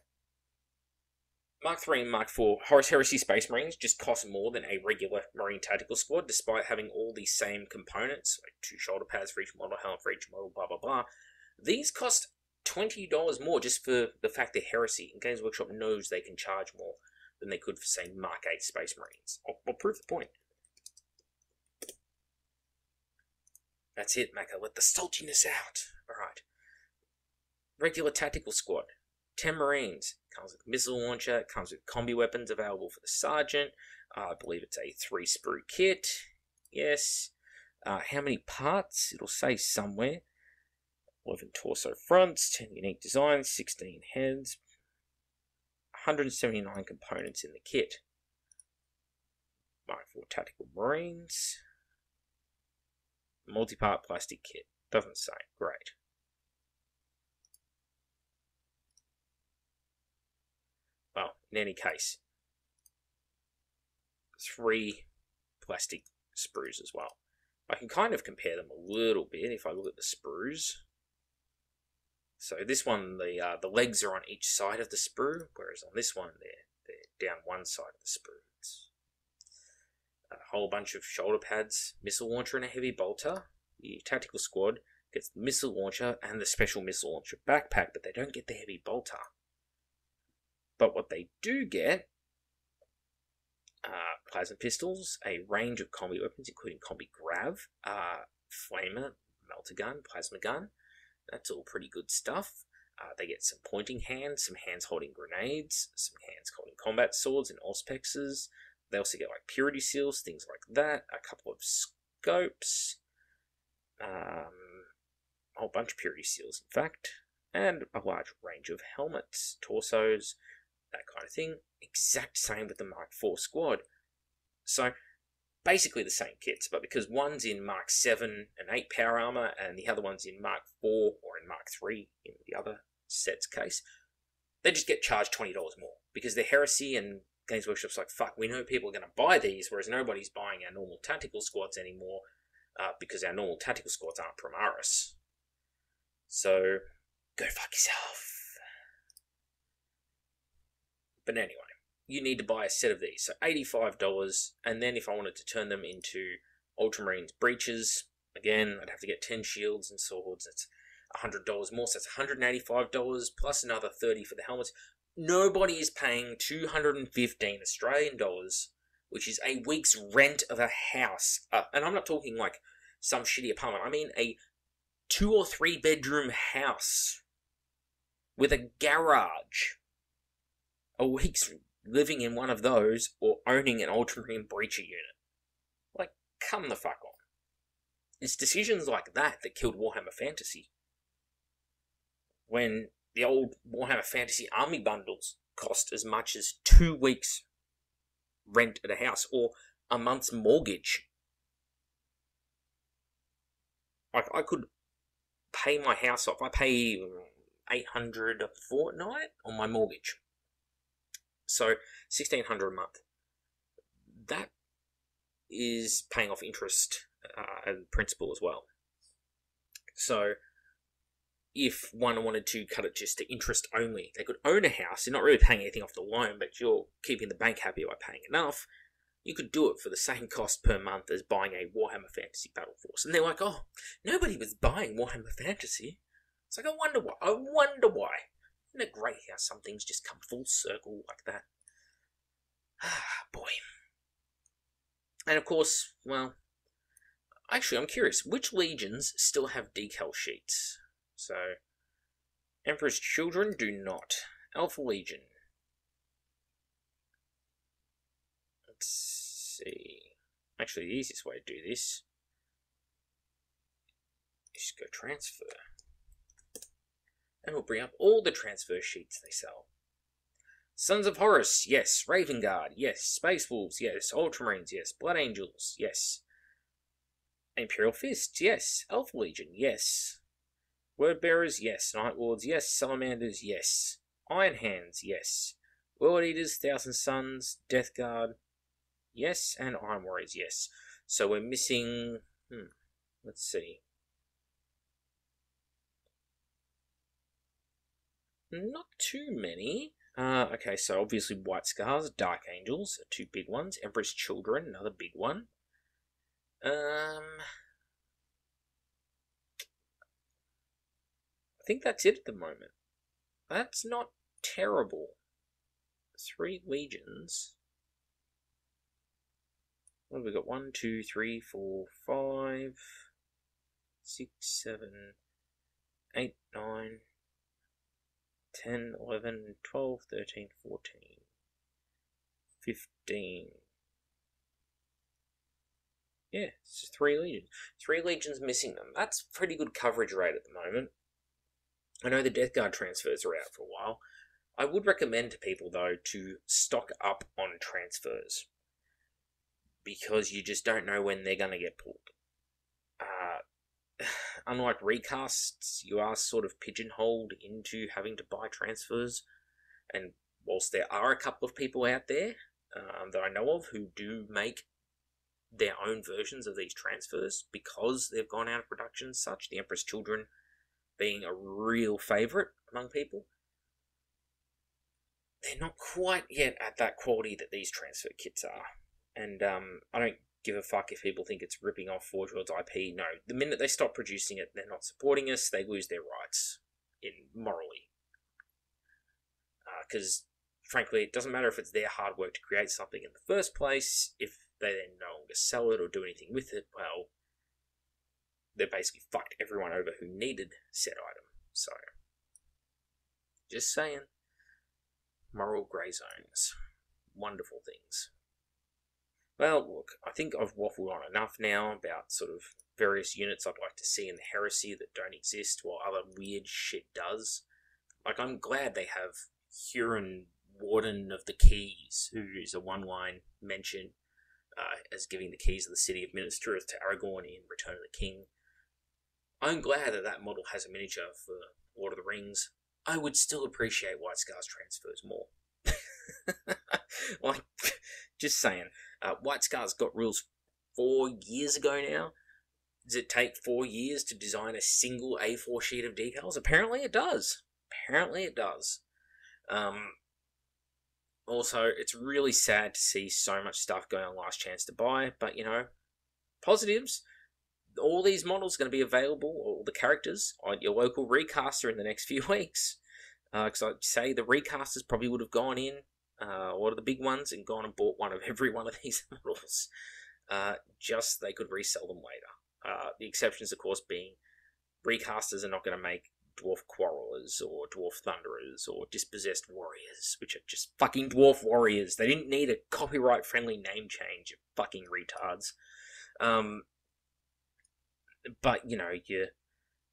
Mark 3 and Mark 4 Horus Heresy Space Marines just cost more than a regular Marine Tactical Squad, despite having all these same components, like 2 shoulder pads for each model, helmet for each model, blah blah blah. These cost $20 more just for the fact they're Heresy, and Games Workshop knows they can charge more than they could for, say, Mark 8 Space Marines. I'll prove the point. That's it, Maka. Let the saltiness out. Alright. Regular Tactical Squad. 10 Marines. Comes with missile launcher. It comes with combi weapons available for the Sergeant. I believe it's a 3-sprue kit. Yes. How many parts? It'll say somewhere. 11 torso fronts. 10 unique designs. 16 heads. 179 components in the kit. Mark 4 Tactical Marines. Multi-part plastic kit. Doesn't say. Great. Well, in any case, 3 plastic sprues as well. I can kind of compare them a little bit if I look at the sprues. So this one, the legs are on each side of the sprue, whereas on this one, they're down one side of the sprue. It's a whole bunch of shoulder pads, missile launcher, and a heavy bolter. The tactical squad gets the missile launcher and the special missile launcher backpack, but they don't get the heavy bolter. But what they do get are plasma pistols, a range of combi weapons, including combi grav, flamer, melter gun, plasma gun. That's all pretty good stuff. They get some pointing hands, some hands holding grenades, some hands holding combat swords and auspexes. They also get like purity seals, things like that, a couple of scopes, a whole bunch of purity seals, in fact, and a large range of helmets, torsos, that kind of thing. Exact same with the Mark IV squad. So, basically the same kits, but because one's in Mark 7 and 8 power armor, and the other one's in Mark 4 or in Mark 3 in the other set's case, they just get charged $20 more, because they're Heresy, and Games Workshop's like, fuck, we know people are going to buy these, whereas nobody's buying our normal tactical squads anymore, because our normal tactical squads aren't Primaris. So, go fuck yourself. But anyway, you need to buy a set of these. So $85, and then if I wanted to turn them into Ultramarines breaches, again, I'd have to get 10 shields and swords. It's $100 more, so it's $185 plus another $30 for the helmets. Nobody is paying $215 Australian dollars, which is a week's rent of a house. And I'm not talking like some shitty apartment. I mean a 2 or 3 bedroom house with a garage. A week's living in one of those, or owning an Ultramarine Breacher unit. Like, come the fuck on. It's decisions like that that killed Warhammer Fantasy. When the old Warhammer Fantasy army bundles cost as much as 2 weeks rent at a house, or a month's mortgage. Like, I could pay my house off. I pay $800 a fortnight on my mortgage. So, $1,600 a month. That is paying off interest and principal as well. So, if one wanted to cut it just to interest only, they could own a house. You're not really paying anything off the loan, but you're keeping the bank happy by paying enough. You could do it for the same cost per month as buying a Warhammer Fantasy Battle Force. And they're like, oh, nobody was buying Warhammer Fantasy. It's like, I wonder why. Isn't it great how some things just come full circle like that? Ah, boy. And of course, well, actually, I'm curious, which legions still have decal sheets? So, Emperor's Children do not. Alpha Legion. Let's see. Actually, the easiest way to do this is just go transfer. And we'll bring up all the transfer sheets they sell. Sons of Horus, yes. Raven Guard, yes. Space Wolves, yes. Ultramarines, yes. Blood Angels, yes. Imperial Fists, yes. Alpha Legion, yes. Word Bearers, yes. Night Lords, yes. Salamanders, yes. Iron Hands, yes. World Eaters, Thousand Suns, Death Guard, yes. And Iron Warriors, yes. So we're missing... let's see. Not too many. Okay, so obviously White Scars, Dark Angels are 2 big ones. Emperor's Children, another big one. I think that's it at the moment. That's not terrible. 3 legions. What have we got? 1, 2, 3, 4, 5, 6, 7, 8, 9, 10, 11, 12, 13, 14, 15. Yeah, it's just 3 legions. 3 legions missing them. That's pretty good coverage rate at the moment. I know the Death Guard transfers are out for a while. I would recommend to people, though, to stock up on transfers, because you just don't know when they're going to get pulled. Unlike recasts, you are sort of pigeonholed into having to buy transfers, and whilst there are a couple of people out there that I know of who do make their own versions of these transfers because they've gone out of production and such, the Emperor's Children being a real favourite among people, they're not quite yet at that quality that these transfer kits are. And I don't give a fuck if people think it's ripping off Forge World's IP. No, the minute they stop producing it, they're not supporting us, they lose their rights morally. Because, frankly, it doesn't matter if it's their hard work to create something in the first place. If they then no longer sell it or do anything with it, well, they basically fucked everyone over who needed said item. So, just saying. Moral grey zones. Wonderful things. Well, look, I think I've waffled on enough now about sort of various units I'd like to see in the Heresy that don't exist while other weird shit does. Like, I'm glad they have Huron Warden of the Keys, who is a one-line mention as giving the keys of the City of Ministers to Aragorn in Return of the King. I'm glad that that model has a miniature for Lord of the Rings. I would still appreciate White Scars transfers more. Like, just saying. White Scars got rules 4 years ago now. Does it take 4 years to design a single A4 sheet of decals? Apparently it does. Also, it's really sad to see so much stuff going on Last Chance to Buy, but, you know, positives. All these models are going to be available, all the characters, on your local recaster in the next few weeks. Because I'd say the recasters probably would have gone in one of the big ones, and gone and bought one of every one of these models. Just they could resell them later. The exceptions, of course, being recasters are not going to make Dwarf Quarrelers or Dwarf Thunderers or Dispossessed Warriors, which are just fucking Dwarf Warriors. They didn't need a copyright-friendly name change, you fucking retards. But, you know, your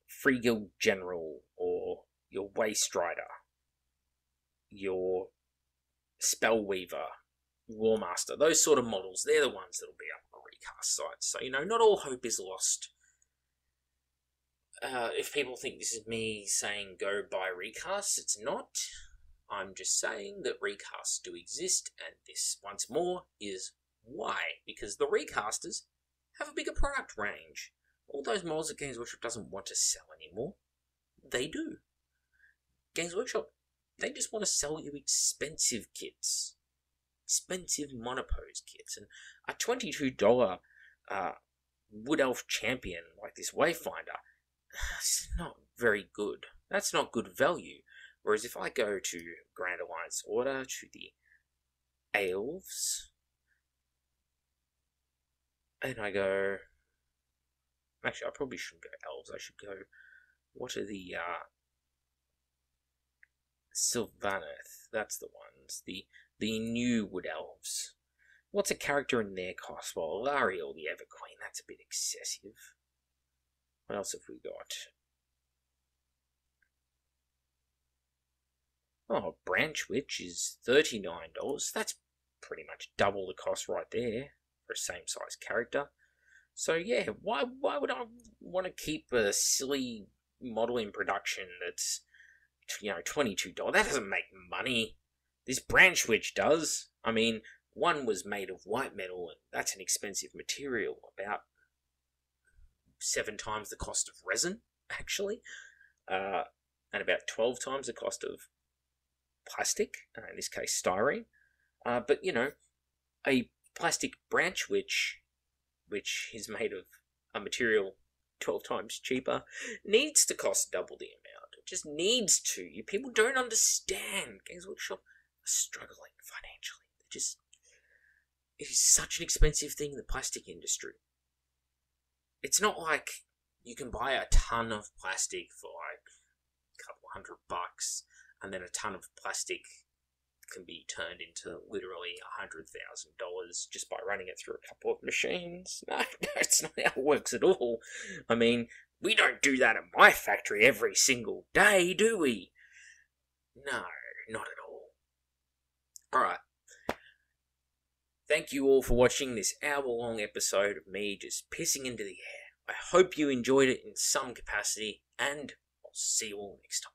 Free Guild General or your Waste Rider, your Spellweaver, Warmaster, those sort of models, they're the ones that'll be up on the recast sites. So, you know, not all hope is lost. If people think this is me saying go buy recasts, it's not. I'm just saying that recasts do exist, and this, once more, is why. Because the recasters have a bigger product range. All those models that Games Workshop doesn't want to sell anymore, they do. Games Workshop, they just want to sell you expensive kits. Expensive monopose kits. And a $22 Wood Elf Champion like this Wayfinder, that's not very good. That's not good value. Whereas if I go to Grand Alliance Order, to the Elves, and I go... Actually, I probably shouldn't go Elves. I should go... What are the... Sylvaneth. That's the ones. The new Wood Elves. What's a character in their cost? Well, Alariel, the Everqueen. That's a bit excessive. What else have we got? Oh, Branch Witch is $39. That's pretty much double the cost right there for a same size character. So yeah, why would I want to keep a silly model in production that's, you know, $22? That doesn't make money. This Branch Witch does. I mean, one was made of white metal, and that's an expensive material, about 7 times the cost of resin, actually, and about 12 times the cost of plastic, in this case styrene. But, you know, a plastic Branch Witch, which is made of a material 12 times cheaper, needs to cost double the amount. It just needs to. You people don't understand. Games Workshop are struggling financially. It is such an expensive thing, the plastic industry. It's not like you can buy a ton of plastic for like a couple $100, and then a ton of plastic can be turned into literally $100,000 just by running it through a couple of machines. No, it's not how it works at all. I mean, we don't do that at my factory every single day, do we? No, not at all. Alright. Thank you all for watching this hour-long episode of me just pissing into the air. I hope you enjoyed it in some capacity, and I'll see you all next time.